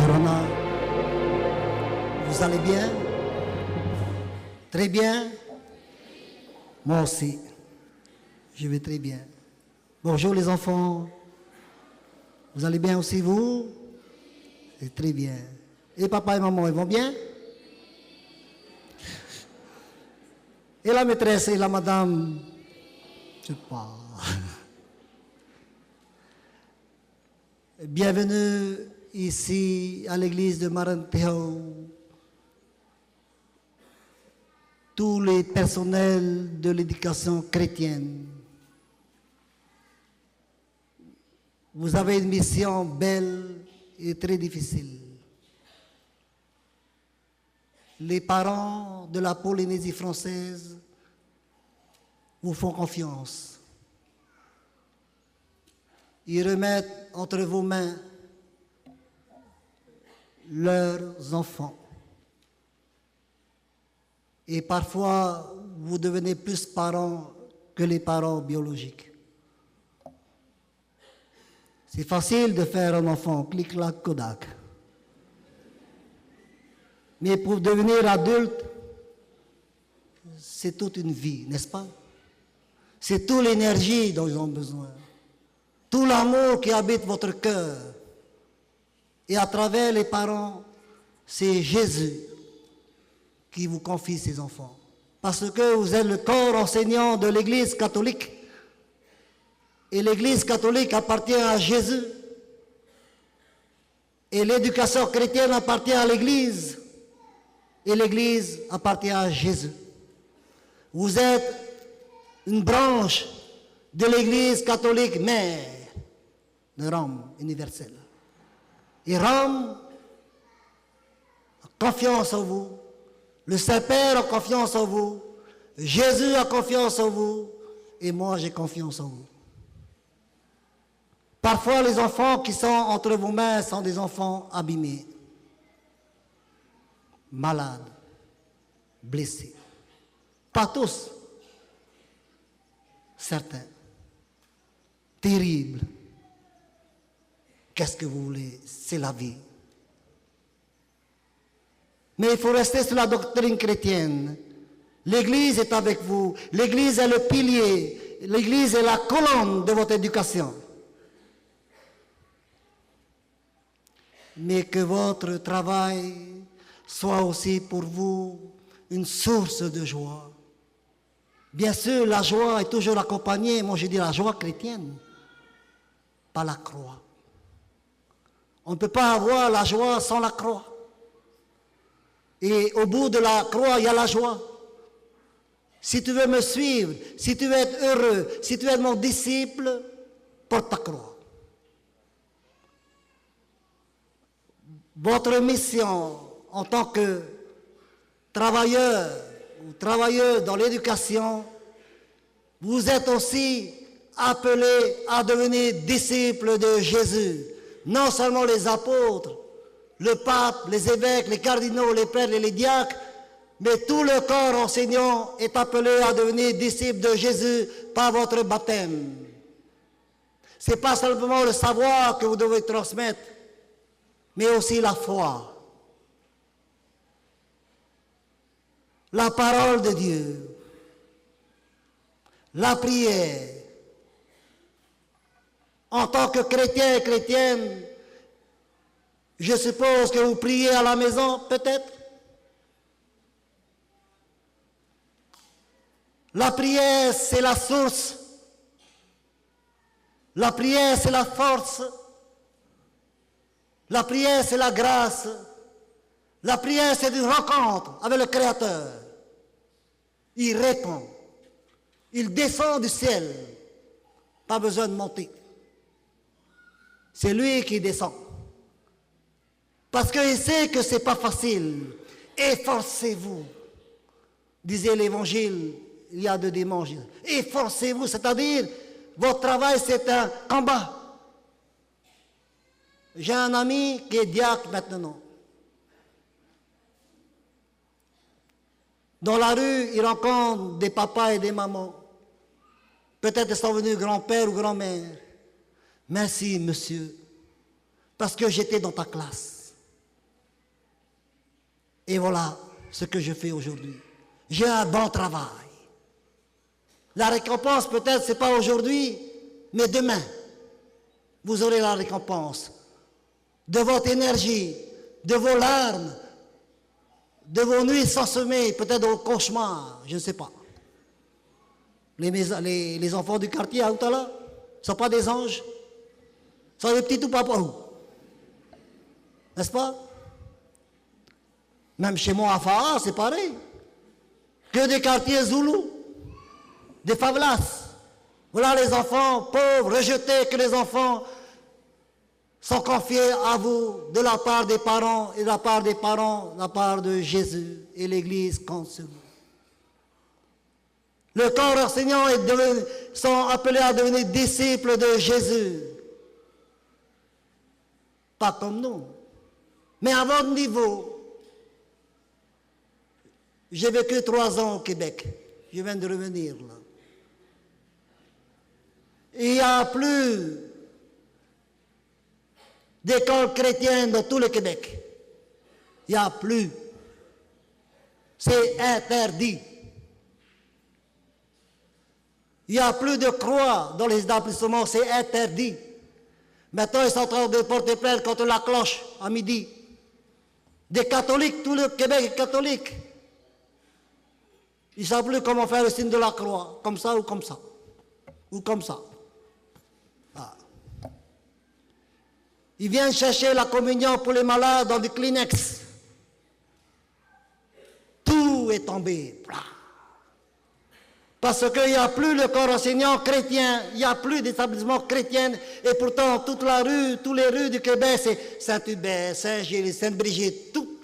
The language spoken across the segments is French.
Corona. Vous allez bien? Très bien? Moi aussi. Je vais très bien. Bonjour les enfants. Vous allez bien aussi vous? C'est très bien. Et papa et maman, ils vont bien? Et la maîtresse et la madame? Je sais pas. Bienvenue ici à l'église de Maranteo. Tous les personnels de l'éducation chrétienne. Vous avez une mission belle et très difficile. Les parents de la Polynésie française vous font confiance. Ils remettent entre vos mains leurs enfants. Et parfois, vous devenez plus parents que les parents biologiques. C'est facile de faire un enfant, clic-clac, Kodak. Mais pour devenir adulte, c'est toute une vie, n'est-ce pas? C'est toute l'énergie dont ils ont besoin. Tout l'amour qui habite votre cœur. Et à travers les parents, c'est Jésus qui vous confie ses enfants. Parce que vous êtes le corps enseignant de l'Église catholique. Et l'Église catholique appartient à Jésus. Et l'éducation chrétienne appartient à l'Église. Et l'Église appartient à Jésus. Vous êtes une branche de l'Église catholique mère de Rome universelle. Et Rome a confiance en vous. Le Saint-Père a confiance en vous. Jésus a confiance en vous. Et moi, j'ai confiance en vous. Parfois, les enfants qui sont entre vos mains sont des enfants abîmés, malades, blessés. Pas tous, certains. Terribles. Qu'est-ce que vous voulez? C'est la vie. Mais il faut rester sur la doctrine chrétienne. L'Église est avec vous. L'Église est le pilier. L'Église est la colonne de votre éducation. Mais que votre travail soit aussi pour vous une source de joie. Bien sûr, la joie est toujours accompagnée, moi je dis la joie chrétienne, pas la croix. On ne peut pas avoir la joie sans la croix. Et au bout de la croix, il y a la joie. Si tu veux me suivre, si tu veux être heureux, si tu veux être mon disciple, porte ta croix. Votre mission en tant que travailleur ou travailleuse dans l'éducation, vous êtes aussi appelés à devenir disciples de Jésus. Non seulement les apôtres, le pape, les évêques, les cardinaux, les prêtres et les diacres, mais tout le corps enseignant est appelé à devenir disciple de Jésus par votre baptême. Ce n'est pas simplement le savoir que vous devez transmettre, mais aussi la foi. La parole de Dieu. La prière. En tant que chrétien et chrétienne, je suppose que vous priez à la maison, peut-être. La prière, c'est la source. La prière, c'est la force. La prière, c'est la grâce. La prière, c'est une rencontre avec le Créateur. Il répond. Il descend du ciel. Pas besoin de monter. C'est lui qui descend. Parce qu'il sait que ce n'est pas facile. Efforcez-vous. Disait l'Évangile il y a 2 dimanches. Efforcez-vous, c'est-à-dire, votre travail, c'est un combat. J'ai un ami qui est diacre maintenant. Dans la rue, il rencontre des papas et des mamans. Peut-être sont venus grand-père ou grand-mère. Merci, monsieur, parce que j'étais dans ta classe. Et voilà ce que je fais aujourd'hui. J'ai un bon travail. La récompense, peut-être, ce n'est pas aujourd'hui, mais demain. Vous aurez la récompense de votre énergie, de vos larmes, de vos nuits sans sommeil, peut-être au cauchemar, je ne sais pas. Les enfants du quartier à Outala ne sont pas des anges, sont des petits tout papous. N'est-ce pas? Même chez moi à Faha, c'est pareil. Que des quartiers zoulous, des favelas. Voilà les enfants pauvres, rejetés, que les enfants sont confiés à vous de la part des parents et de la part des parents, de la part de Jésus et l'Église compte sur vous. Le corps enseignant sont appelés à devenir disciples de Jésus. Pas comme nous, mais à votre niveau. J'ai vécu 3 ans au Québec. Je viens de revenir là. Il n'y a plus d'école chrétienne dans tout le Québec. Il n'y a plus. C'est interdit. Il n'y a plus de croix dans les établissements, c'est interdit. Maintenant, ils sont en train de porter plainte contre la cloche à midi. Des catholiques, tout le Québec est catholique. Ils ne savent plus comment faire le signe de la croix, comme ça ou comme ça. Ou comme ça. Ah. Ils viennent chercher la communion pour les malades dans du Kleenex. Tout est tombé. Parce qu'il n'y a plus le corps enseignant chrétien, il n'y a plus d'établissement chrétien, et pourtant toute la rue, toutes les rues du Québec, c'est Saint-Hubert, Saint-Gilles, Sainte-Brigitte, tout.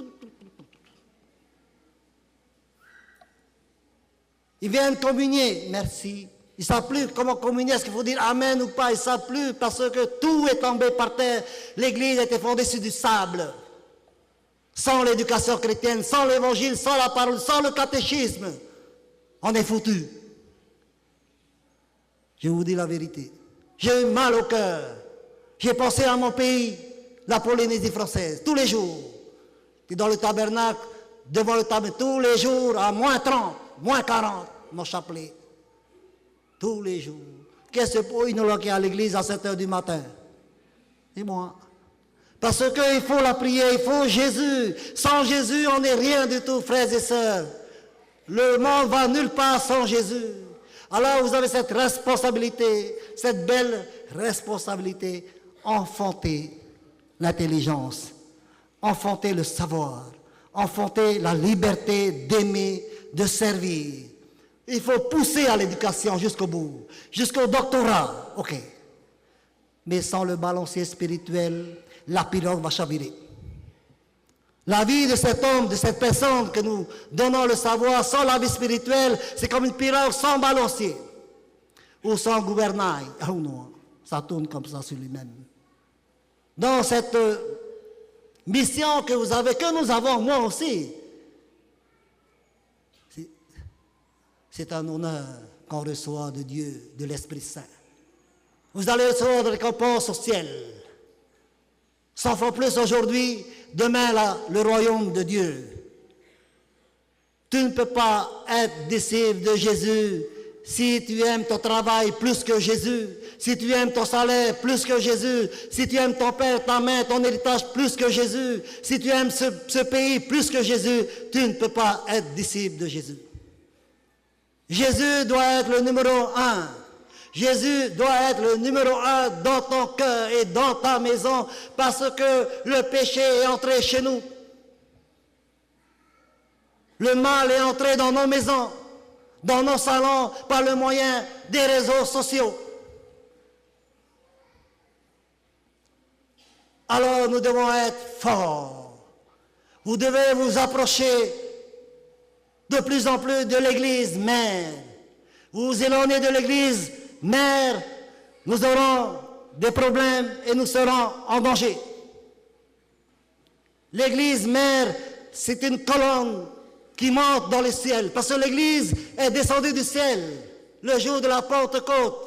Ils viennent communier, merci. Ils ne savent plus comment communier, est-ce qu'il faut dire Amen ou pas, ils ne savent plus, parce que tout est tombé par terre. L'Église a été fondée sur du sable. Sans l'éducation chrétienne, sans l'évangile, sans la parole, sans le catéchisme, on est foutu. Je vous dis la vérité. J'ai eu mal au cœur. J'ai pensé à mon pays, la Polynésie française, tous les jours. Et dans le tabernacle, devant le tabernacle, tous les jours, à moins 30, moins 40, mon chapelet. Tous les jours. Qu'est-ce que pour une qui est à l'église à 7 h du matin? C'est moi. Parce qu'il faut la prière, il faut Jésus. Sans Jésus, on n'est rien du tout, frères et sœurs. Le monde va nulle part sans Jésus. Alors vous avez cette responsabilité, cette belle responsabilité, enfanter l'intelligence, enfanter le savoir, enfanter la liberté d'aimer, de servir. Il faut pousser à l'éducation jusqu'au bout, jusqu'au doctorat, ok. Mais sans le balancier spirituel, la pirogue va chavirer. La vie de cet homme, de cette personne que nous donnons le savoir sans la vie spirituelle, c'est comme une pirogue sans balancier ou sans gouvernail. Oh non, ça tourne comme ça sur lui-même. Dans cette mission que vous avez, que nous avons, moi aussi, c'est un honneur qu'on reçoit de Dieu, de l'Esprit Saint. Vous allez recevoir des récompenses au ciel. 100 fois plus aujourd'hui, demain là, le royaume de Dieu. Tu ne peux pas être disciple de Jésus si tu aimes ton travail plus que Jésus, si tu aimes ton salaire plus que Jésus, si tu aimes ton père, ta mère, ton héritage plus que Jésus, si tu aimes ce pays plus que Jésus, tu ne peux pas être disciple de Jésus. Jésus doit être le numéro 1. Jésus doit être le numéro 1 dans ton cœur et dans ta maison parce que le péché est entré chez nous. Le mal est entré dans nos maisons, dans nos salons par le moyen des réseaux sociaux. Alors nous devons être forts. Vous devez vous approcher de plus en plus de l'Église mère. Vous vous éloignez de l'Église mère, nous aurons des problèmes et nous serons en danger. L'Église mère, c'est une colonne qui monte dans le ciel, parce que l'Église est descendue du ciel le jour de la Pentecôte.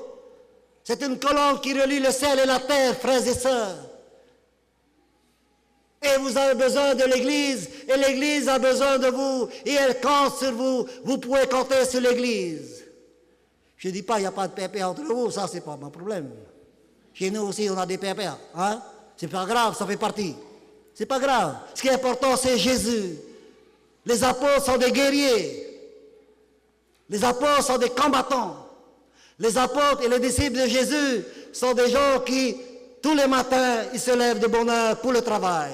C'est une colonne qui relie le ciel et la terre, frères et sœurs. Et vous avez besoin de l'Église, et l'Église a besoin de vous, et elle compte sur vous. Vous pouvez compter sur l'Église. Je ne dis pas qu'il n'y a pas de pépère entre vous, ça c'est pas mon problème. Chez nous aussi on a des pépères, hein? C'est pas grave, ça fait partie. C'est pas grave. Ce qui est important c'est Jésus. Les apôtres sont des guerriers. Les apôtres sont des combattants. Les apôtres et les disciples de Jésus sont des gens qui, tous les matins, ils se lèvent de bonne heure pour le travail.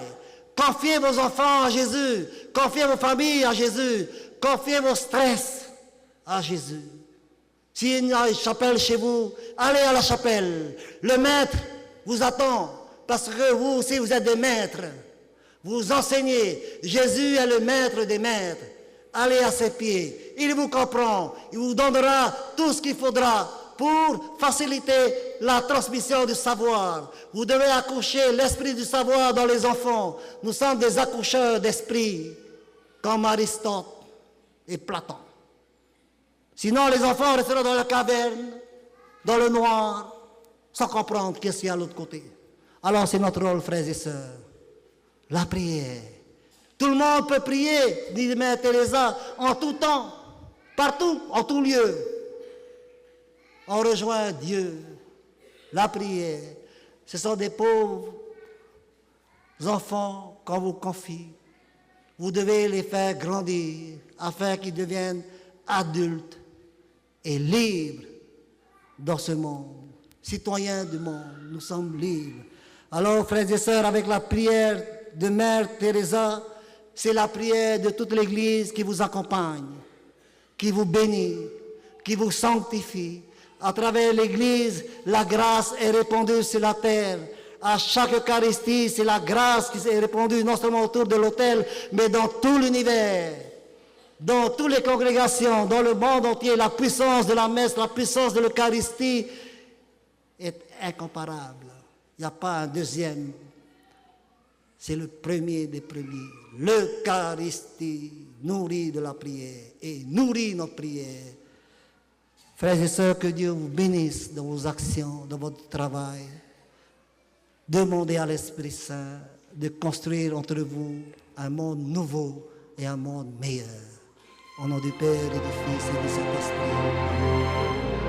Confiez vos enfants à Jésus. Confiez vos familles à Jésus. Confiez vos stress à Jésus. S'il y a une chapelle chez vous, allez à la chapelle. Le maître vous attend parce que vous aussi vous êtes des maîtres. Vous enseignez. Jésus est le maître des maîtres. Allez à ses pieds. Il vous comprend. Il vous donnera tout ce qu'il faudra pour faciliter la transmission du savoir. Vous devez accoucher l'esprit du savoir dans les enfants. Nous sommes des accoucheurs d'esprit, comme Aristote et Platon. Sinon, les enfants resteront dans la caverne, dans le noir, sans comprendre qu'est-ce qu'il y a à l'autre côté. Alors, c'est notre rôle, frères et sœurs. La prière. Tout le monde peut prier, dit Mère Teresa, en tout temps, partout, en tout lieu. On rejoint Dieu. La prière. Ce sont des pauvres enfants qu'on vous confie. Vous devez les faire grandir afin qu'ils deviennent adultes et libres dans ce monde. Citoyens du monde, nous sommes libres. Alors, frères et sœurs, avec la prière de Mère Teresa, c'est la prière de toute l'Église qui vous accompagne, qui vous bénit, qui vous sanctifie. À travers l'Église, la grâce est répandue sur la terre. À chaque Eucharistie, c'est la grâce qui s'est répandue non seulement autour de l'autel, mais dans tout l'univers. Dans toutes les congrégations, dans le monde entier, la puissance de la messe, la puissance de l'Eucharistie est incomparable. Il n'y a pas un deuxième. C'est le premier des premiers. L'Eucharistie nourrit de la prière et nourrit notre prière. Frères et sœurs, que Dieu vous bénisse dans vos actions, dans votre travail. Demandez à l'Esprit Saint de construire entre vous un monde nouveau et un monde meilleur. Au nom du Père et du Fils et du Saint-Esprit.